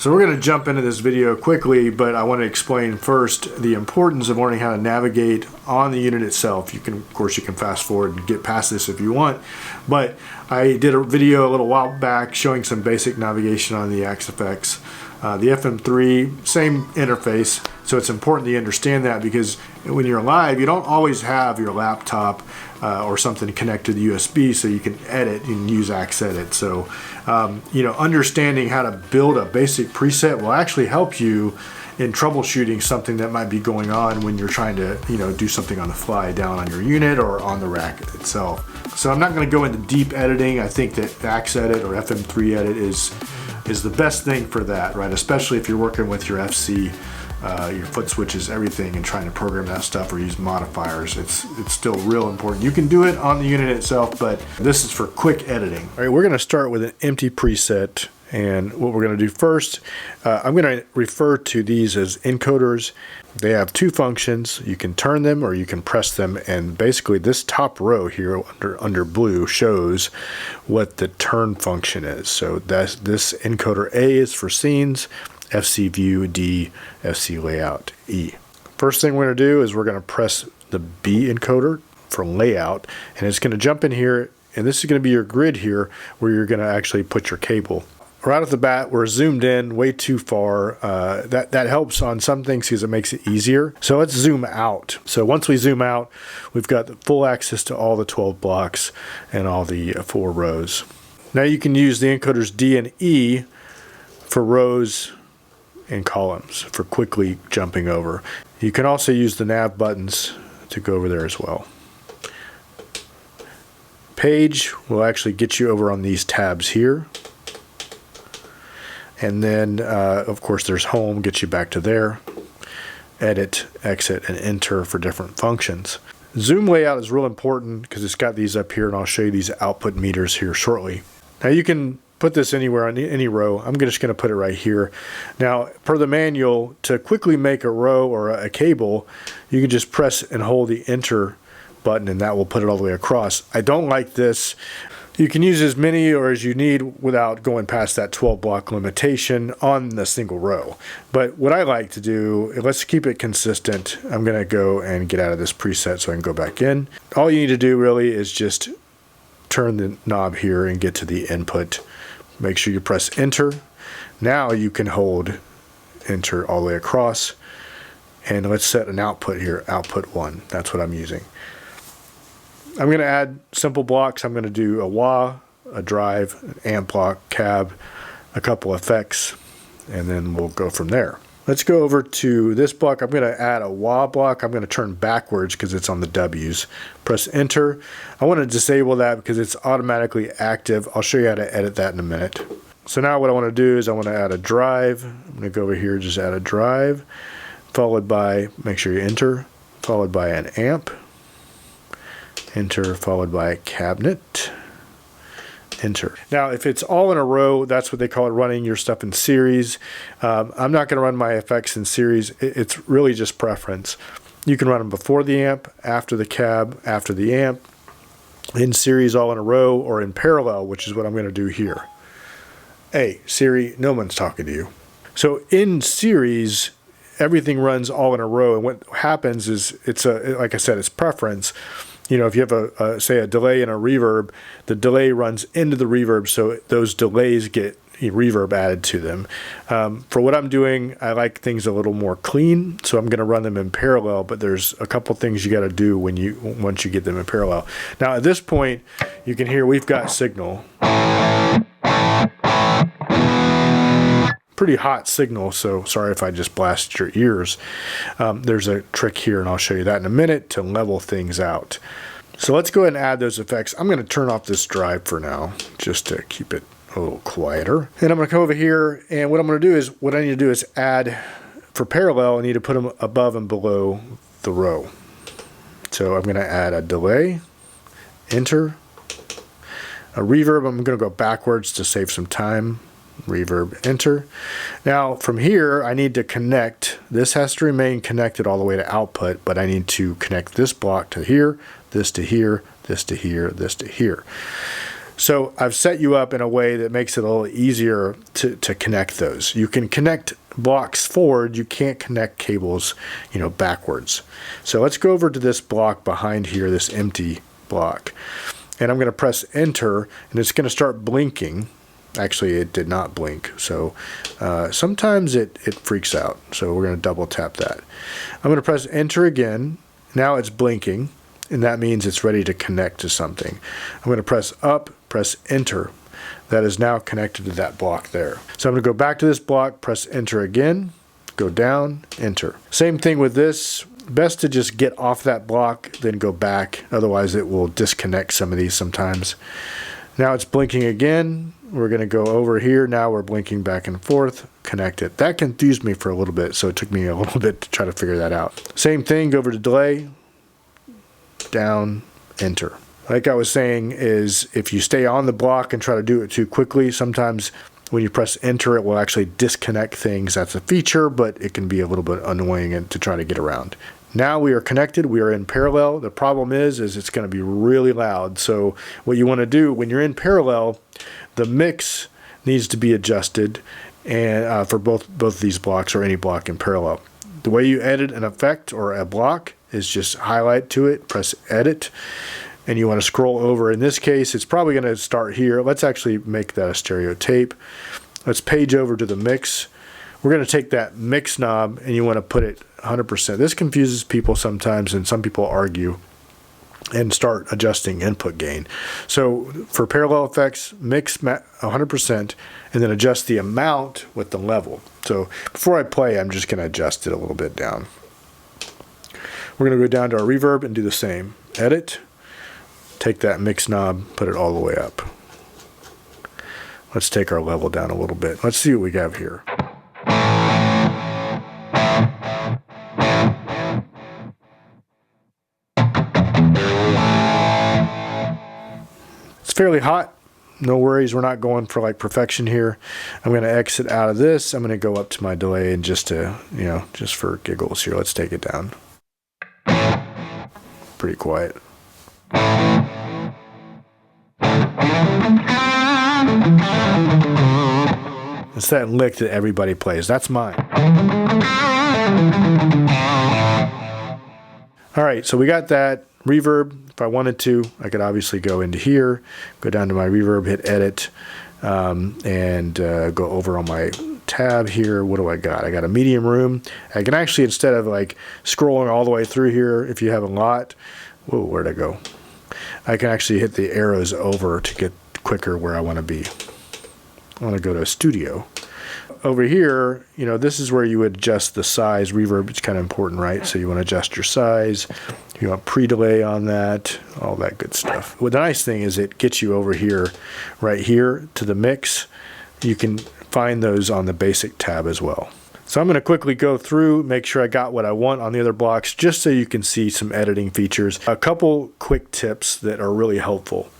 So we're going to jump into this video quickly, but I want to explain first the importance of learning how to navigate on the unit itself. You can, of course, you can fast forward and get past this if you want, but I did a video a little while back showing some basic navigation on the XFX. The FM3, same interface, so it's important that you understand that, because when you're live, you don't always have your laptop or something connected to the USB so you can edit and use AxEdit. So, understanding how to build a basic preset will actually help you in troubleshooting something that might be going on when you're trying to, do something on the fly down on your unit or on the rack itself. So I'm not going to go into deep editing. I think that AxEdit or FM3 edit is the best thing for that, right? Especially if you're working with your FC, your foot switches, everything, and trying to program that stuff or use modifiers. It's still real important. You can do it on the unit itself, but this is for quick editing. All right, we're going to start with an empty preset, and what we're going to do first, I'm going to refer to these as encoders. They have two functions. You can turn them or you can press them, and basically this top row here under blue shows what the turn function is. So this encoder A is for scenes, FC view, D, FC layout, E. First thing we're going to do is we're going to press the B encoder for layout, and it's going to jump in here, and this is going to be your grid here where you're going to actually put your cable. Right off the bat, we're zoomed in way too far. That helps on some things because it makes it easier. So let's zoom out. So once we zoom out, we've got full access to all the 12 blocks and all the 4 rows. Now you can use the encoders D and E for rows and columns for quickly jumping over. You can also use the nav buttons to go over there as well. Page will actually get you over on these tabs here. And then, of course, there's home, gets you back to there. Edit, exit, and enter for different functions. Zoom layout is real important because it's got these up here, and I'll show you these output meters here shortly. Now you can put this anywhere on any row. I'm just going to put it right here. Now, per the manual, to quickly make a row or a cable, you can just press and hold the enter button, and that will put it all the way across. I don't like this. You can use as many or as you need without going past that 12 block limitation on the single row. But what I like to do, let's keep it consistent. I'm going to go and get out of this preset so I can go back in. All you need to do really is just turn the knob here and get to the input. Make sure you press enter. Now you can hold enter all the way across. And let's set an output here, output 1. That's what I'm using. I'm going to add simple blocks. I'm going to do a wah, a drive, an amp block, cab, a couple effects, and then we'll go from there. Let's go over to this block. I'm going to add a wah block. I'm going to turn backwards because it's on the W's. Press enter. I want to disable that because it's automatically active. I'll show you how to edit that in a minute. So now what I want to do is I want to add a drive. I'm going to go over here, just add a drive, followed by, make sure you enter, followed by an amp. Enter, followed by a cabinet. Enter. Now, if it's all in a row, that's what they call it, running your stuff in series. I'm not going to run my effects in series. It's really just preference. You can run them before the amp, after the cab, after the amp, in series all in a row, or in parallel, which is what I'm going to do here. Hey, Siri, no one's talking to you. So in series, everything runs all in a row, and what happens is, like I said, it's preference. If you have say a delay and a reverb, the delay runs into the reverb, so those delays get reverb added to them. For what I'm doing, I like things a little more clean, so I'm going to run them in parallel, but there's a couple things you got to do once you get them in parallel. Now at this point, you can hear we've got signal. Pretty hot signal, so sorry if I just blasted your ears. There's a trick here, and I'll show you that in a minute to level things out. So let's go ahead and add those effects. I'm going to turn off this drive for now, just to keep it a little quieter. And I'm going to come over here, and what I'm going to do is, what I need to do is add, for parallel, I need to put them above and below the row. So I'm going to add a delay, enter, a reverb. I'm going to go backwards to save some time. Reverb, enter. Now from here I need to connect, this has to remain connected all the way to output, but I need to connect this block to here, this to here, this to here, this to here. So I've set you up in a way that makes it a little easier to connect those. You can connect blocks forward, you can't connect cables, backwards. So let's go over to this block behind here, this empty block. And I'm going to press enter, and it's going to start blinking. Actually, it did not blink, so sometimes it freaks out. So we're going to double tap that. I'm going to press enter again. Now it's blinking, and that means it's ready to connect to something. I'm going to press up, press enter. That is now connected to that block there. So I'm going to go back to this block, press enter again, go down, enter. Same thing with this. Best to just get off that block, then go back. Otherwise, it will disconnect some of these sometimes. Now it's blinking again. We're going to go over here. Now we're blinking back and forth, connect it. That confused me for a little bit, so it took me a little bit to try to figure that out. Same thing, go over to delay, down, enter. Like I was saying, is if you stay on the block and try to do it too quickly, sometimes when you press enter, it will actually disconnect things. That's a feature, but it can be a little bit annoying to try to get around. Now we are connected, we are in parallel. The problem is it's going to be really loud. So what you want to do when you're in parallel, the mix needs to be adjusted, and for both of these blocks or any block in parallel. The way you edit an effect or a block is just highlight to it, press edit, and you want to scroll over. In this case, it's probably going to start here. Let's actually make that a stereo tape. Let's page over to the mix. We're going to take that mix knob and you want to put it 100%. This confuses people sometimes, and some people argue and start adjusting input gain. So for parallel effects, mix 100% and then adjust the amount with the level. So before I play, I'm just going to adjust it a little bit down. We're going to go down to our reverb and do the same. Edit, take that mix knob, put it all the way up. Let's take our level down a little bit. Let's see what we have here. It's fairly hot. No worries, we're not going for like perfection here. I'm going to exit out of this. I'm going to go up to my delay and just for giggles here, let's take it down. Pretty quiet. It's that lick that everybody plays. That's mine. All right, so we got that reverb. If I wanted to, I could obviously go into here, go down to my reverb, hit edit, and go over on my tab here. What do I got? I got a medium room. I can actually, instead of like scrolling all the way through here, if you have a lot, whoa, where'd I go? I can actually hit the arrows over to get quicker where I want to be. I want to go to studio. Over here, this is where you would adjust the size. Reverb, it's kind of important, right? So you want to adjust your size. You want pre-delay on that, all that good stuff. Well, the nice thing is it gets you over here, right here, to the mix. You can find those on the basic tab as well. So I'm going to quickly go through, make sure I got what I want on the other blocks, just so you can see some editing features. A couple quick tips that are really helpful.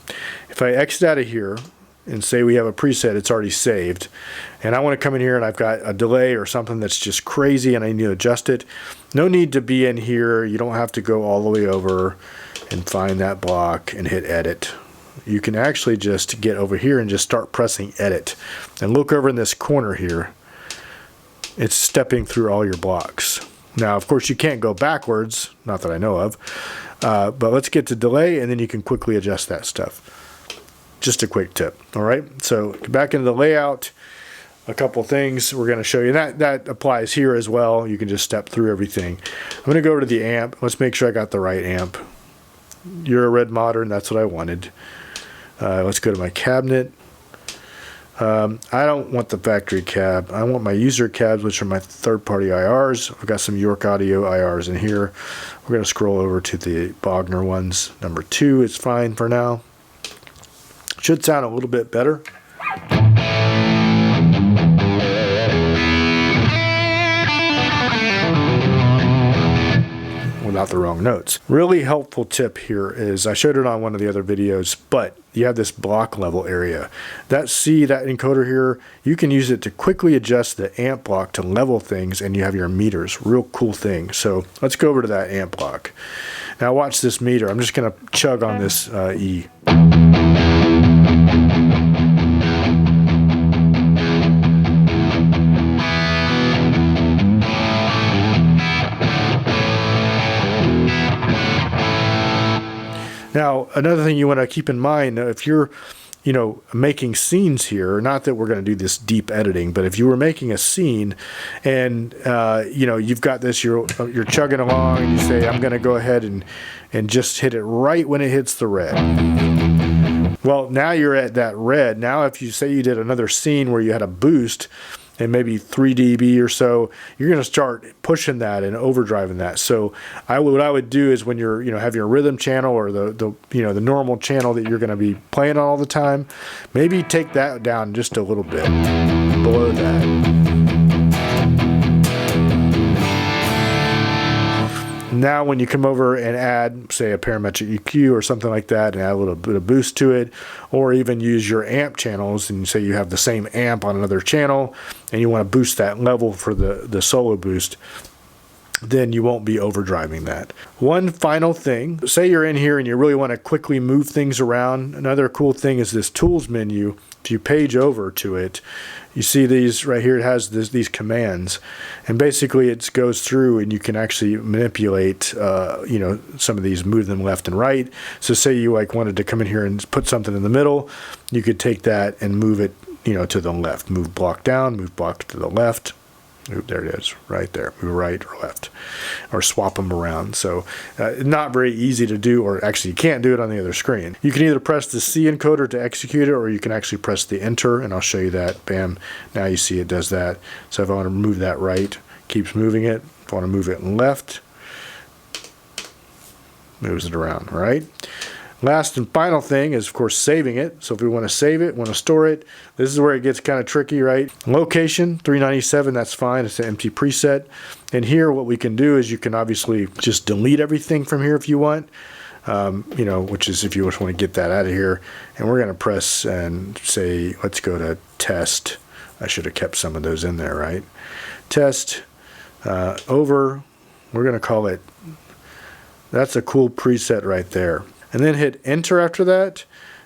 If I exit out of here and say we have a preset, it's already saved, and I want to come in here and I've got a delay or something that's just crazy and I need to adjust it, no need to be in here. You don't have to go all the way over and find that block and hit edit. You can actually just get over here and just start pressing edit. And look over in this corner here. It's stepping through all your blocks. Now, of course, you can't go backwards, not that I know of, but let's get to delay and then you can quickly adjust that stuff. Just a quick tip, all right? So back into the layout, a couple things we're going to show you. That applies here as well. You can just step through everything. I'm going to go over to the amp. Let's make sure I got the right amp. You're a Red Modern, that's what I wanted. Let's go to my cabinet. I don't want the factory cab. I want my user cabs, which are my third-party IRs. I've got some York Audio IRs in here. We're going to scroll over to the Bogner ones. Number 2 is fine for now. Should sound a little bit better. Without the wrong notes. Really helpful tip here is, I showed it on one of the other videos, but you have this block level area. That encoder here, you can use it to quickly adjust the amp block to level things, and you have your meters. Real cool thing. So let's go over to that amp block. Now watch this meter. I'm just going to chug on this E. Now, another thing you want to keep in mind, if you're making scenes here, not that we're going to do this deep editing, but if you were making a scene and, you've got this, you're chugging along and you say, I'm going to go ahead and just hit it right when it hits the red. Well, now you're at that red. Now, if you say you did another scene where you had a boost and maybe 3 dB or so, you're going to start pushing that and overdriving that. So what I would do is when you're have your rhythm channel or the normal channel that you're going to be playing on all the time, maybe take that down just a little bit below that. Now when you come over and add, say, a parametric EQ or something like that and add a little bit of boost to it, or even use your amp channels and say you have the same amp on another channel and you want to boost that level for the solo boost, then you won't be overdriving that. One final thing, say you're in here and you really want to quickly move things around. Another cool thing is this tools menu. If you page over to it, you see these right here, it has these commands, and basically it goes through and you can actually manipulate some of these, move them left and right. So say you wanted to come in here and put something in the middle, you could take that and move it to the left, move block down, move block to the left. Oop, there it is, right there. Move right or left, or swap them around. So not very easy to do, or actually you can't do it on the other screen. You can either press the C encoder to execute it, or you can actually press the enter, and I'll show you that. Bam, now you see it does that. So if I want to move that right, keeps moving it. If I want to move it left, moves it around, right? Last and final thing is, of course, saving it. So if we want to save it, want to store it, this is where it gets kind of tricky, right? Location, 397, that's fine. It's an empty preset. And here what we can do is you can obviously just delete everything from here if you want, which is if you just want to get that out of here. And we're going to press and say, let's go to test. I should have kept some of those in there, right? Test, over, we're going to call it, that's a cool preset right there. And then hit enter after that.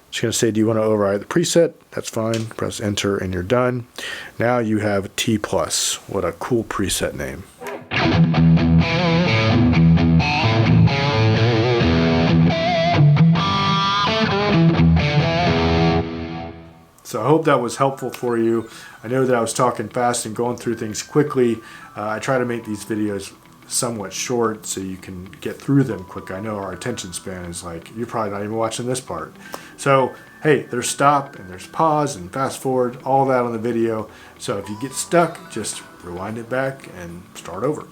It's going to say, do you want to override the preset? That's fine. Press enter and you're done. Now you have T+. What a cool preset name. So I hope that was helpful for you. I know that I was talking fast and going through things quickly. I try to make these videos somewhat short so you can get through them quick. I know our attention span is you're probably not even watching this part. So hey, there's stop and there's pause and fast forward, all that on the video. So if you get stuck, just rewind it back and start over.